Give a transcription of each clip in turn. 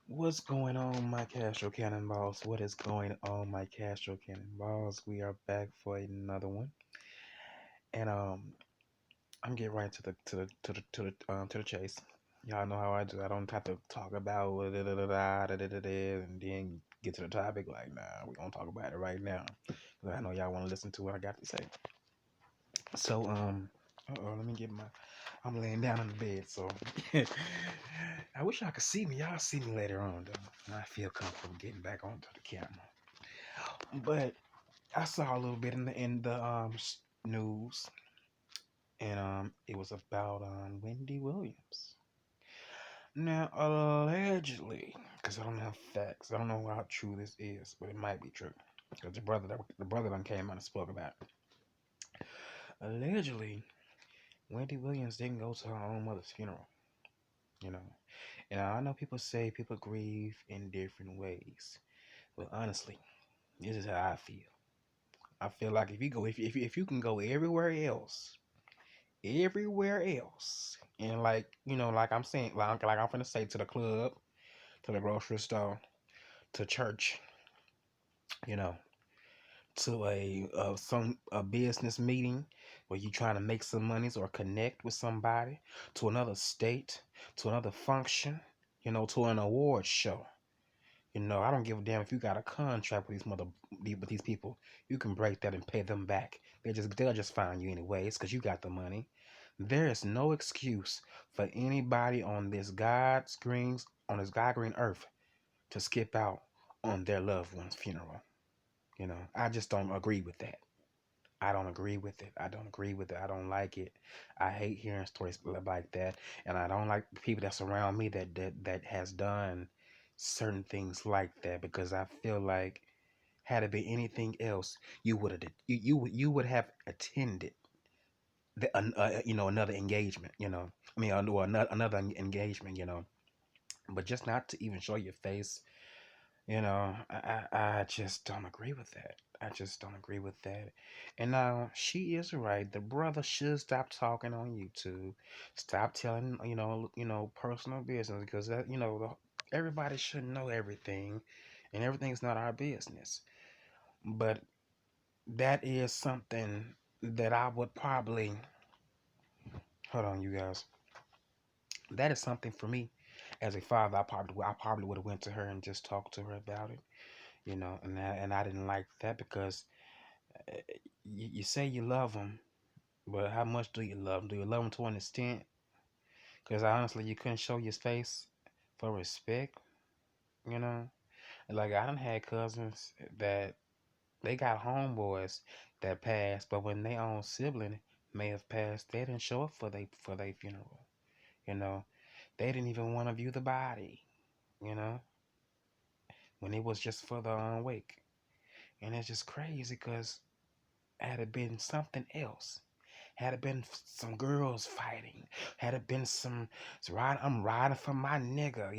What's going on, my Castro Cannonballs? What is going on, my Castro Cannonballs? We are back for another one, and I'm getting right to the chase. Y'all know how I do. I don't have to talk about and then get to the topic. Like, nah, we're gonna talk about it right now because I know y'all want to listen to what I got to say. So, let me get my. I'm laying down in the bed, so I wish y'all could see me. Y'all see me later on, though. I feel comfortable getting back onto the camera. But I saw a little bit in the news, and it was about Wendy Williams. Now, allegedly, because I don't have facts, I don't know how true this is, but it might be true. Because the brother done came out and spoke about it. Allegedly, Wendy Williams didn't go to her own mother's funeral. You know, and I know people say people grieve in different ways, but honestly, this is how I feel. I feel like if you can go everywhere else, and like I'm saying, like I'm finna say, to the club, to the grocery store, to church, you know, to a business meeting where you trying to make some monies or connect with somebody, to another state, to another function, to an award show. I don't give a damn if you got a contract with these people. You can break that and pay them back. They'll just find you anyways because you got the money. There is no excuse for anybody on this God green earth to skip out on their loved one's funeral. I just don't agree with that. I don't agree with it. I don't agree with it. I don't like it. I hate hearing stories like that, and I don't like the people that surround me that has done certain things like that, because I feel like had it been anything else, you would have attended another engagement. I mean, another engagement. But just not to even show your face. I just don't agree with that. I just don't agree with that. And now she is right. The brother should stop talking on YouTube. Stop telling personal business, because everybody should know everything, and everything's not our business. But that is something that I would probably hold on, you guys. That is something for me as a father. I probably would have went to her and just talked to her about it. And I didn't like that because uh, you say you love them, but how much do you love them? Do you love them to an extent? Because honestly, you couldn't show your face for respect, you know? Like, I done had cousins that they got homeboys that passed, but when their own sibling may have passed, they didn't show up for their funeral, you know? They didn't even want to view the body, you know? When it was just for the wake. And it's just crazy because had it been something else, had it been some girls fighting, had it been I'm riding for my nigga,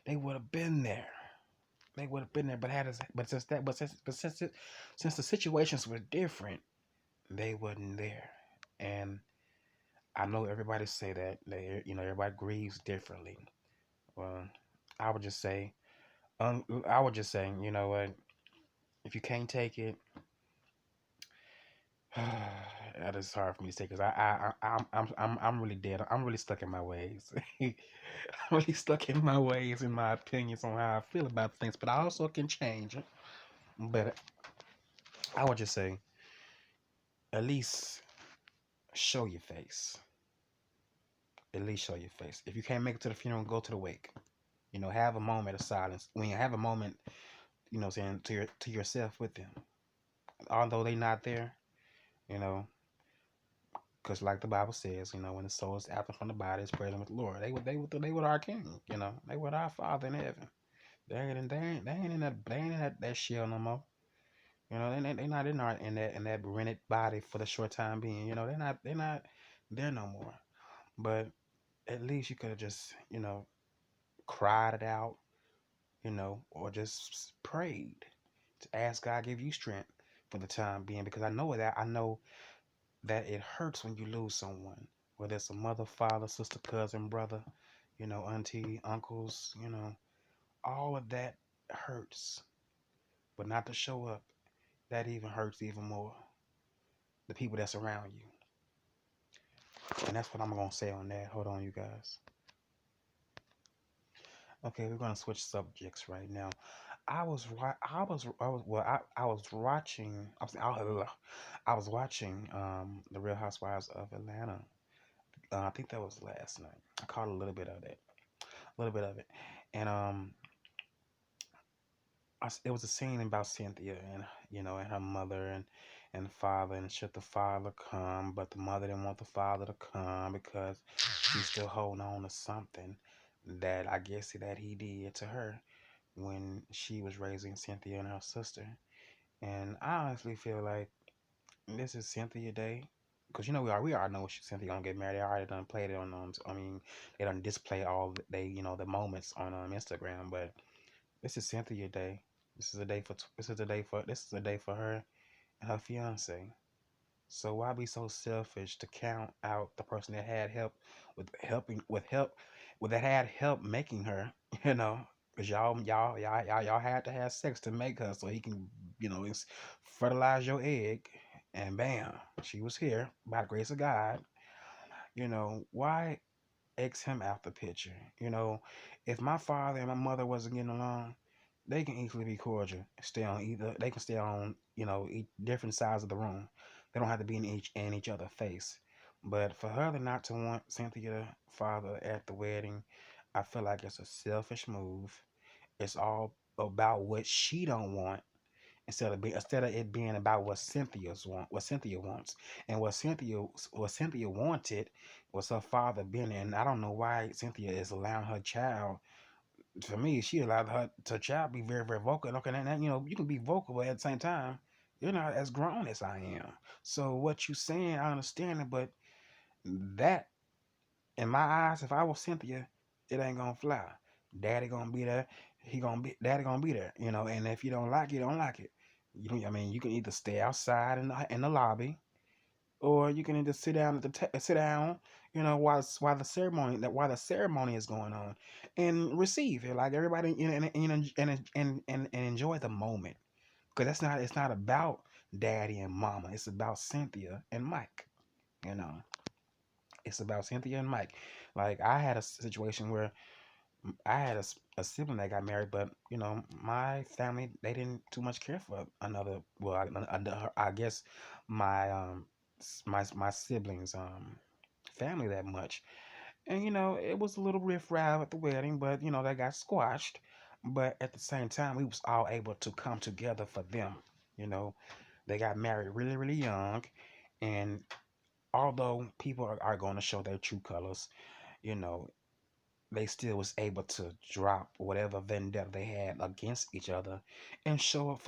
they would have been there. They would have been there, but since the situations were different, they wasn't there. And I know everybody say that everybody grieves differently. Well, I would just say, you know what? If you can't take it, that is hard for me to say because I'm really dead. I'm really stuck in my ways. I'm really stuck in my ways, in my opinions on how I feel about things. But I also can change it. But I would just say, at least show your face. At least show your face. If you can't make it to the funeral, go to the wake. Have a moment of silence. When you have a moment, saying to yourself with them, although they not there, you know, because like the Bible says, when the soul is absent from the body, it's present with the Lord. They were our King. They were our Father in heaven. They ain't in that shell no more. They not in that rented body for the short time being. They're not there no more. But at least you could have just cried it out, or just prayed to ask God give you strength for the time being, because I know that it hurts when you lose someone, whether it's a mother, father, sister, cousin, brother, auntie, uncles, all of that hurts, but not to show up, that even hurts even more. The people that's around you. And that's what I'm gonna say on that. Hold on, you guys. Okay, we're gonna switch subjects right now. I was watching. I was watching the Real Housewives of Atlanta. I think that was last night. I caught a little bit of that, a little bit of it, and it was a scene about Cynthia and and her mother and the father, and should the father come, but the mother didn't want the father to come because she's still holding on to something that I guess that he did to her when she was raising Cynthia and her sister. And I honestly feel like this is Cynthia Day. Because we already know Cynthia gonna get married. They already done played it on I mean they done display all the moments on Instagram. But this is Cynthia Day. This is a day for her and her fiance. So why be so selfish to count out the person that had help with that had help making her, you know, because y'all had to have sex to make her so he can, fertilize your egg, and bam, she was here by the grace of God. Why X him out the picture? If my father and my mother wasn't getting along, they can easily be cordial. They can stay on, different sides of the room. They don't have to be in each other's face. But for her to not to want Cynthia father at the wedding, I feel like it's a selfish move. It's all about what she don't want instead of it being about what Cynthia wants, and what Cynthia wanted was her father being there. And I don't know why Cynthia is allowing her child. For me, she allowed her child be very, very vocal. Okay, and you can be vocal, but at the same time, you're not as grown as I am. So what you saying, I understand it, but that, in my eyes, if I was Cynthia, it ain't gonna fly. Daddy gonna be there. Daddy gonna be there. And if you don't like it, you don't like it. I mean, you can either stay outside in the lobby, or you can either sit down, while the ceremony is going on, and receive it like everybody, and enjoy the moment. Because it's not about Daddy and Mama. It's about Cynthia and Mike. You know, it's about Cynthia and Mike. Like, I had a situation where I had a sibling that got married, but my family, they didn't too much care for another. Well, I guess my my siblings family that much, and it was a little riff-raff at the wedding, but that got squashed. But at the same time, we was all able to come together for them. You know, they got married really, really young, and although people are going to show their true colors, you know, they still was able to drop whatever vendetta they had against each other and show up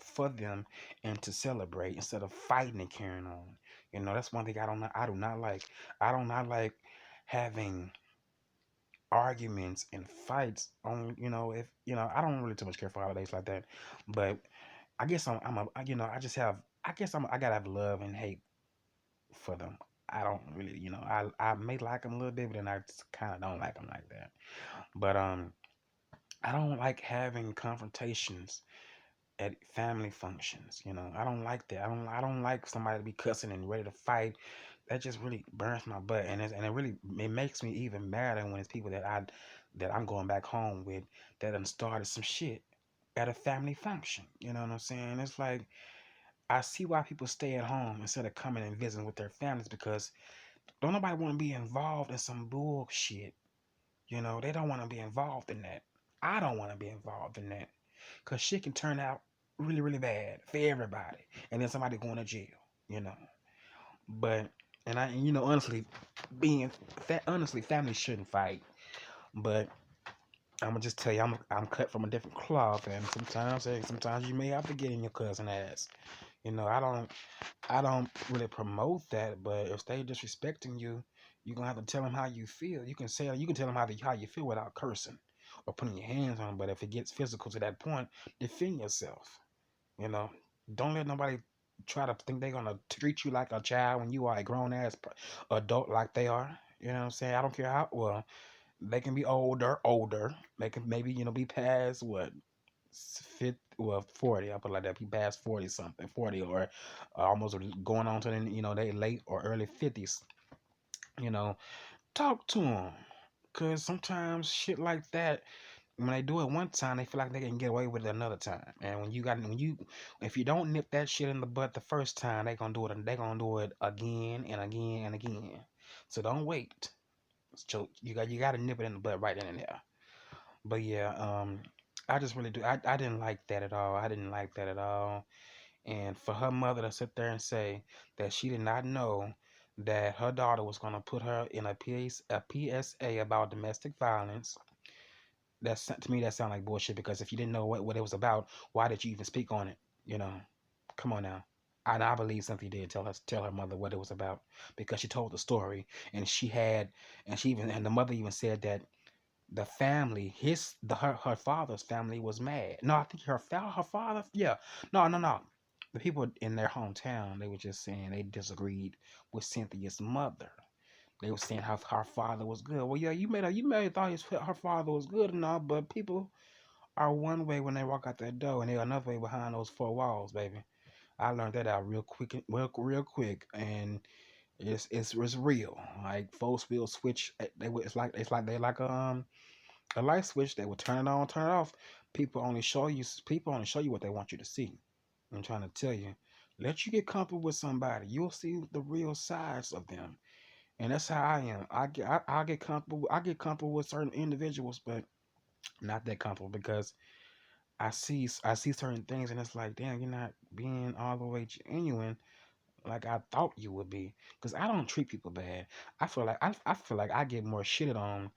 for them and to celebrate instead of fighting and carrying on. That's one thing I do not like. I do not like having arguments and fights on, if I don't really too much care for holidays like that. But I guess I'm a I just have I guess I gotta have love and hate for them. I don't really, I may like them a little bit, but then I just kind of don't like them like that. But I don't like having confrontations at family functions. I don't like that. I don't like somebody to be cussing and ready to fight. That just really burns my butt, and it makes me even madder when it's people that I'm going back home with that done started some shit at a family function. You know what I'm saying? It's like, I see why people stay at home instead of coming and visiting with their families, because don't nobody want to be involved in some bullshit. They don't want to be involved in that. I don't want to be involved in that. Because shit can turn out really, really bad for everybody. And then somebody going to jail, you know. But, honestly, family shouldn't fight. But I'm going to just tell you, I'm cut from a different cloth. And sometimes you may have to get in your cousin ass. I don't really promote that, but if they disrespecting you, you're gonna have to tell them how you feel. You can tell them how you feel without cursing or putting your hands on them. But if it gets physical to that point, defend yourself. You know, don't let nobody try to think they're gonna treat you like a child when you are a grown ass adult like they are. You know what I'm saying? I don't care how well. They can be older. They can maybe be past what 50, well 40. I put it like that. Be past 40 something, 40 or almost going on to the they late or early 50s. You know, talk to them, cause sometimes shit like that when they do it one time, they feel like they can get away with it another time. And if you don't nip that shit in the butt the first time, they gonna do it. They gonna do it again and again and again. So don't wait. So you got to nip it in the butt right then and there. But yeah, I just really do. I didn't like that at all. I didn't like that at all. And for her mother to sit there and say that she did not know that her daughter was gonna put her in a PSA about domestic violence, that's to me that sounds like bullshit. Because if you didn't know what it was about, why did you even speak on it? You know, come on now. And I believe Cynthia did tell her mother what it was about because she told the story and the mother even said that the family, her father's family was mad. No, I think her father, yeah, no. The people in their hometown, they were just saying they disagreed with Cynthia's mother. They were saying how her father was good. Well, yeah, you may have thought her father was good and all, but people are one way when they walk out that door, and they're another way behind those four walls, baby. I learned that out real quick, and it's real. Like folks will switch. It's like they like a light switch. They will turn it on, turn it off. People only show you what they want you to see. I'm trying to tell you. Let you get comfortable with somebody. You'll see the real sides of them. And that's how I am. I get comfortable. I get comfortable with certain individuals, but not that comfortable because I see certain things, and it's like, damn, you're not being all the way genuine like I thought you would be. Because I don't treat people bad. I feel like I get more shitted on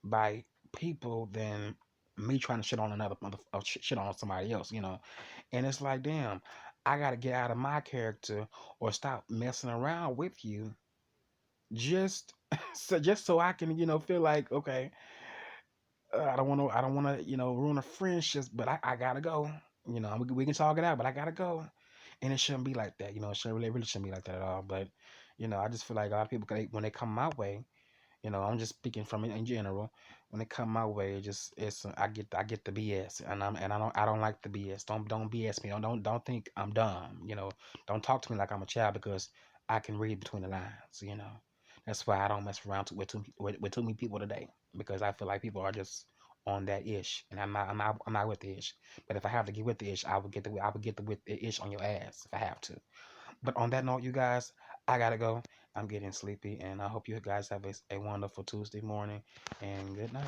by people than me trying to shit on another shit on somebody else. And it's like, damn, I gotta get out of my character or stop messing around with you just so I can feel like, okay, I don't want to ruin a friendship, but I gotta go. We can talk it out, but I gotta go. And it shouldn't be like that. It should really shouldn't be like that at all. But I just feel like a lot of people, when they come my way, I'm just speaking from it in general. When it come my way, I get the BS, and I don't like the BS. Don't BS me. Don't think I'm dumb. Don't talk to me like I'm a child because I can read between the lines. That's why I don't mess around with too many people today, because I feel like people are just on that ish, and I'm not with the ish. But if I have to get with the ish, I would get the with the ish on your ass if I have to. But on that note, you guys, I gotta go. I'm getting sleepy, and I hope you guys have a wonderful Tuesday morning, and good night.